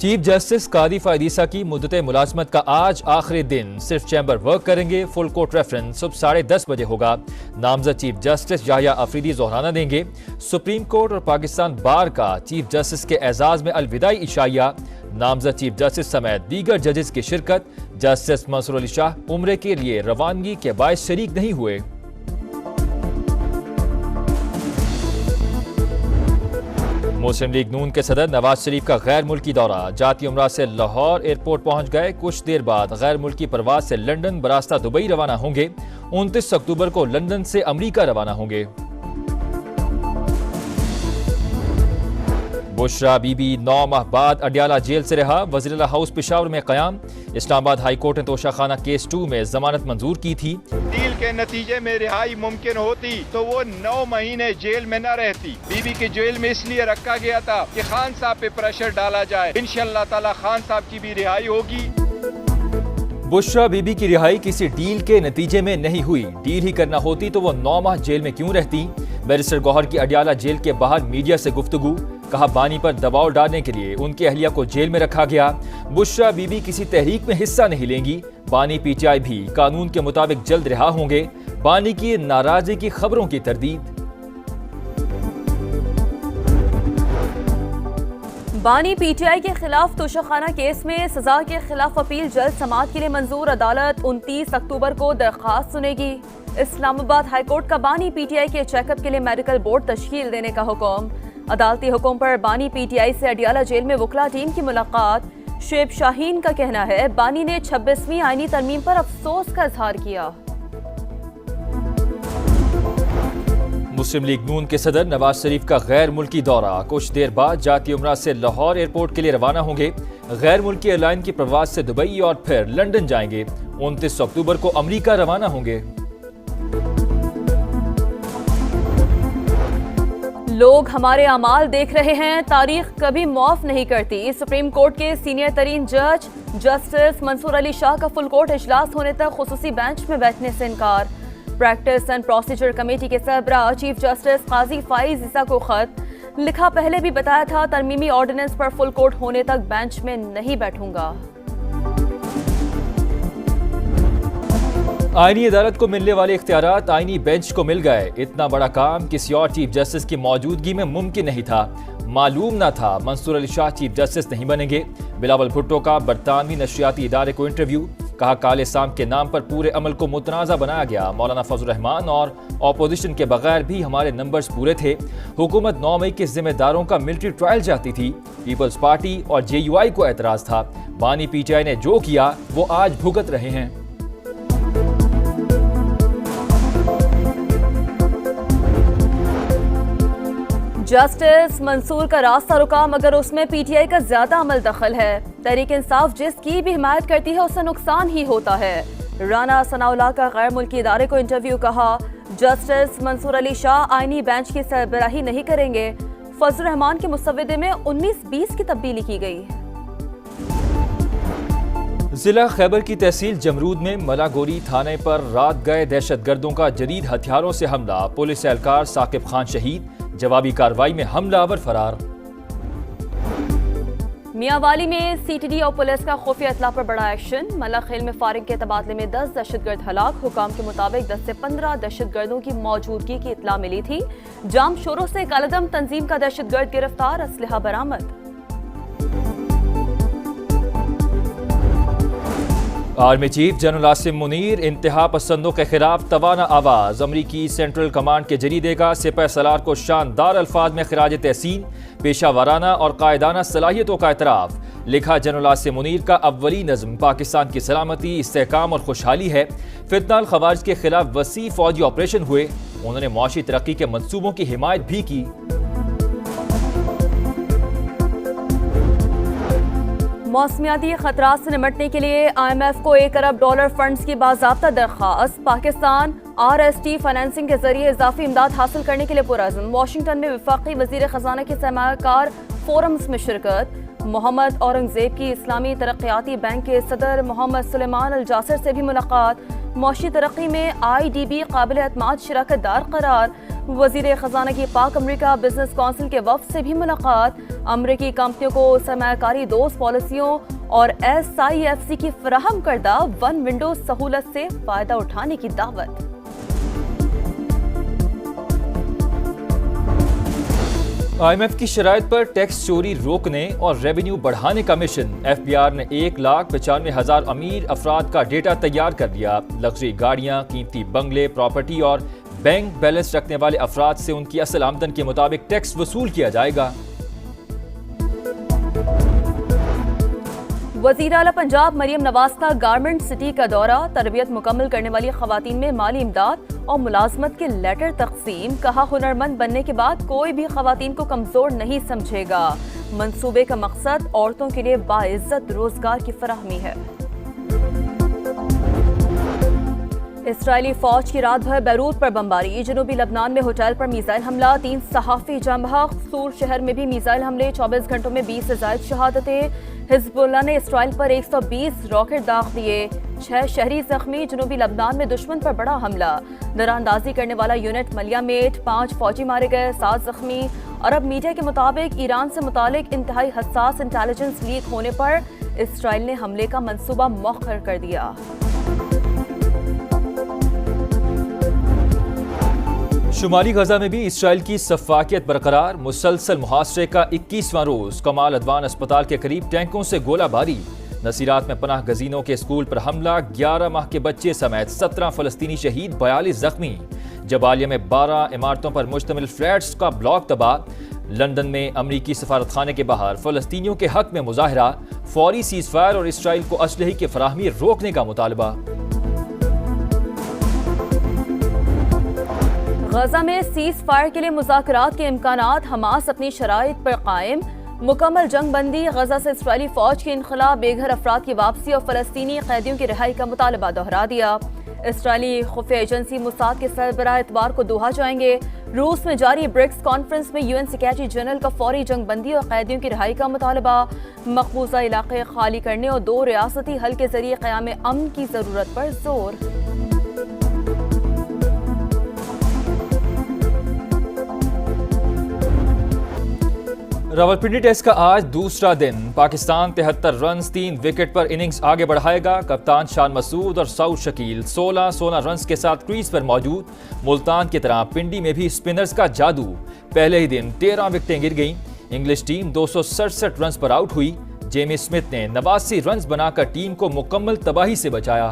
Chief justice कादी फायदीसा की मुद्दत मुलाजमत का आज आखिरी दिन। सिर्फ चैम्बर वर्क करेंगे। फुल कोर्ट रेफरेंस सुबह 10:30 बजे होगा। नामजद चीफ जस्टिस याहिया अफरीदी जोहराना देंगे। सुप्रीम कोर्ट और पाकिस्तान बार का चीफ जस्टिस के एजाज में अलविदाई इशाया। नामजद चीफ जस्टिस समेत दीगर जजेस की शिरकत। जस्टिस मंसूर अली शाह उम्रे के लिए रवानगी के बायस शरीक नहीं हुए। मुस्लिम लीग नून के सदर नवाज शरीफ का गैर मुल्की दौरा। जाती उमरा से लाहौर एयरपोर्ट पहुंच गए। कुछ देर बाद गैर मुल्की परवाज से लंदन बरास्ता दुबई रवाना होंगे। 29 अक्टूबर को लंदन से अमरीका रवाना होंगे। बुशरा बीबी 9 माह बाद अडियाला जेल से रहा। वज़ीर हाउस पेशावर में क़याम। इस्लामाबाद हाई कोर्ट ने तोशाखाना केस 2 में जमानत मंजूर की थी। डील के नतीजे में रिहाई मुमकिन होती तो वो 9 महीने जेल में न रहती। बीबी के जेल में इसलिए रखा गया था कि खान साहब पे प्रेशर डाला जाए। इंशाअल्लाह ताला खान साहब की भी रिहाई होगी। बुशरा बीबी की रिहाई किसी डील के नतीजे में नहीं हुई। डील ही करना होती तो वो 9 माह जेल में क्यों रहती। बैरिस्टर गौहर की अडियाला जेल के बाहर मीडिया से गुफ्तगू। कहा बानी पर दबाव डालने के लिए उनकी अहलिया को जेल में रखा गया। बुशरा बीबी किसी तहरीक में हिस्सा नहीं लेंगी। बानी पीटीआई भी कानून के मुताबिक जल्द रिहा होंगे। बानी की नाराजगी की खबरों की तरदीद। बानी पीटीआई के खिलाफ तोशाखाना केस में सजा के खिलाफ अपील जल्द समाअत के लिए मंजूर। अदालत 29 अक्टूबर को दरख्वास्त सुनेगी। इस्लामाबाद हाईकोर्ट का बानी पीटीआई के चेकअप के लिए मेडिकल बोर्ड तश्कील देने का हुक्म। अदालती हुक्म पर बानी पीटीआई से अडियाला जेल में वकला टीम की मुलाकात। शुएब शाहीन का कहना है बानी ने 26वीं आईनी तरमीम पर अफसोस का इजहार किया। मुस्लिम लीग नून के सदर नवाज शरीफ का गैर मुल्की दौरा। कुछ देर बाद जाती उमरा से लाहौर एयरपोर्ट के लिए रवाना होंगे। गैर मुल्की एयरलाइन की प्रवास से दुबई और फिर लंदन जाएंगे। 29 अक्टूबर को अमरीका रवाना होंगे। लोग हमारे अमाल देख रहे हैं, तारीख कभी माफ नहीं करती। सुप्रीम कोर्ट के सीनियर तरीन जज जस्टिस मंसूर अली शाह का फुल कोर्ट इजलास होने तक खुसूसी बेंच में बैठने से इनकार। प्रैक्टिस एंड प्रोसीजर कमेटी के सरबरा चीफ जस्टिस काजी फाइज ईसा को खत लिखा। पहले भी बताया था तरमीमी ऑर्डिनेंस पर फुल कोर्ट होने तक बेंच में नहीं बैठूंगा। आईनी अदालत को मिलने वाले इख्तियारात आईनी बेंच को मिल गए। इतना बड़ा काम किसी और चीफ जस्टिस की मौजूदगी में मुमकिन नहीं था। मालूम न था मंसूर अली शाह चीफ जस्टिस नहीं बनेंगे। बिलावल भुट्टो का बरतानवी नशियाती इदारे को इंटरव्यू। कहा काले साम के नाम पर पूरे अमल को मुतनाज़ा बनाया गया। मौलाना फजल रहमान और अपोजिशन के बगैर भी हमारे नंबर्स पूरे थे। हुकूमत 9 मई के जिम्मेदारों का मिलिट्री ट्रायल चाहती थी। पीपल्स पार्टी और JUI को एतराज था। बानी पीटीआई ने जो किया वो आज भुगत रहे हैं। जस्टिस मंसूर का रास्ता रुका मगर उसमें पीटीआई का ज्यादा अमल दखल है। तहरीक इंसाफ जिसकी भी हिमायत करती है उससे नुकसान ही होता है। राना सनाउल्लाह का गैर मुल्की इदारे को इंटरव्यू। कहा जस्टिस मंसूर अली शाह आईनी बेंच की सरबराही नहीं करेंगे। फजल रहमान के मुसव्वदे में 19-20 की तब्दीली की गई। जिला खैबर की तहसील जमरूद में मलागोरी थाने पर रात गए दहशतगर्दों का जदीद हथियारों से हमला। पुलिस एहलकार साकिब खान शहीद। जवाबी कार्रवाई में हमलावर फरार। मियांवाली में सीटीडी और पुलिस का खुफिया इत्तला पर बड़ा एक्शन। मल्लाखेल में फायरिंग के तबादले में 10 दहशतगर्द हलाक। हुकाम के मुताबिक 10 से 15 दहशतगर्दों की मौजूदगी की इत्तला मिली थी। जाम शोरों से कालदम तंजीम का दहशतगर्द गिरफ्तार। असलहा बरामद। Army chief general Asim Munir इंतहा पसंदों के खिलाफ तवाना आवाज। अमरीकी सेंट्रल कमांड के जरिए देगा सिपह सलार को शानदार अल्फाज में खिराज तहसीन। पेशा वाराना और कायदाना सलाहियतों का एतराफ। लिखा जनरल आसिम मुनीर का अव्वली नज़्म पाकिस्तान की सलामती, इस्तेहकाम और खुशहाली है। फितनाल खवारिज के खिलाफ वसी फौजी ऑपरेशन हुए। उन्होंने मुआशी तरक्की के मंसूबों की हिमायत भी की। मौसमियाती खतरात से निपटने के लिए IMF को $1 अरब फंड्स की बाज़ाब्ता दरख्वास्त। पाकिस्तान RST फाइनेंसिंग के जरिए इजाफी इमदाद हासिल करने के लिए पुरअज़्म। वाशिंगटन में वफाकी वज़ीर ख़जाना के सरमायाकार फोरम्स में शिरकत। मोहम्मद औरंगजेब की इस्लामी तरक्याती बैंक के सदर मोहम्मद सुलेमान अल जासर से भी मुलाकात। मौशी तरक्की में IDB काबिल एतमाद शराकत दार करार। वजीर खजाना की पाक अमरीका बिजनेस काउंसिल के वफ्द से भी मुलाकात। अमरीकी कंपनियों को सरमायाकारी दोस्त पॉलिसियों और SIFC की फराहम करदा वन विंडो सहूलत से फायदा उठाने की दावत। IMF की शराइत पर टैक्स चोरी रोकने और रेवेन्यू बढ़ाने का मिशन। FBR ने 1,95,000 अमीर अफराद का डेटा तैयार कर लिया। लग्जरी गाड़ियां, कीमती बंगले, प्रॉपर्टी और बैंक बैलेंस रखने वाले अफराद से उनकी असल आमदन के मुताबिक टैक्स वसूल किया जाएगा। वज़ीर आला पंजाब मरियम नवाज का गारमेंट सिटी का दौरा। तरबियत मुकम्मल करने वाली खवातीन में माली इमदाद और मुलाजमत के लेटर तकसीम। कहा हुनरमंद बनने के बाद कोई भी खवातीन को कमजोर नहीं समझेगा। मंसूबे का मकसद औरतों के लिए बाइज्जत रोजगार की फराहमी है। इसराइली फौज की रात भर बैरूत पर बमबारी। जनूबी लबनान में होटल पर मिसाइल हमला, 3 सहाफी जंबहा। सूर शहर में भी मिसाइल हमले, 24 घंटों में 20 से ज्यादा शहादतें। हिजबुल्लाह ने इसराइल पर 120 रॉकेट दाग दिए, 6 शहरी जख्मी। जनूबी लबनान में दुश्मन पर बड़ा हमला, दरारंदाजी करने वाला यूनिट मलियामेट, 5 फौजी मारे गए, 7 जख्मी। अरब मीडिया के मुताबिक ईरान से मुतालिक इंतहाई हसास इंटेलिजेंस लीक होने पर इसराइल ने हमले का मंसूबा मौखर कर दिया। शुमाली गजा में भी इसराइल की सफाकियत बरकरार। मुसलसल मुहासरे का 21वां रोज। कमाल अदवान अस्पताल के करीब टैंकों से गोलाबारी। नसीरात में पनाह गजीनों के स्कूल पर हमला, 11 माह के बच्चे समेत 17 फलस्तीनी शहीद, 42 जख्मी। जबालिया में 12 इमारतों पर मुश्तमिल फ्लैट्स का ब्लॉक तबाह। लंदन में अमरीकी सफारतखाने के बाहर फलस्तीनियों के हक में मुजाहरा। फौरी सीज फायर और इसराइल को असलहे की फराहमी रोकने का मुतालबा। गजा में सीज फायर के लिए मुज़ाकरात के इम्कानात। हमास अपनी शराइत पर कायम। मुकम्मल जंग बंदी। गजा से इसराइली फौज के इनखला, बेघर अफराद की वापसी और फलस्तीनी कैदियों की रिहाई का मुतालबा दोहरा दिया। इसराइली खुफिया एजेंसी मुसाद के सरबराह इतवार को दोहा जाएंगे। रूस में जारी ब्रिक्स कॉन्फ्रेंस में UN सेक्रेटरी जनरल का फौरी जंग बंदी और कैदियों की रिहाई का मुतालबा। मकबूजा इलाके खाली करने और 2 रियासती हल के जरिए क़याम अमन की जरूरत पर जोर। रावलपिंडी टेस्ट का आज दूसरा दिन। पाकिस्तान 73 रन 3 विकेट पर इनिंग्स आगे बढ़ाएगा। कप्तान शान मसूद और सऊद शकील 16 रन के साथ क्रीज पर मौजूद। मुल्तान की तरह पिंडी में भी स्पिनर्स का जादू। पहले ही दिन 13 विकेटें गिर गईं। इंग्लिश टीम 267 रन पर आउट हुई। जेमी स्मिथ ने 89 रन बनाकर टीम को मुकम्मल तबाही से बचाया।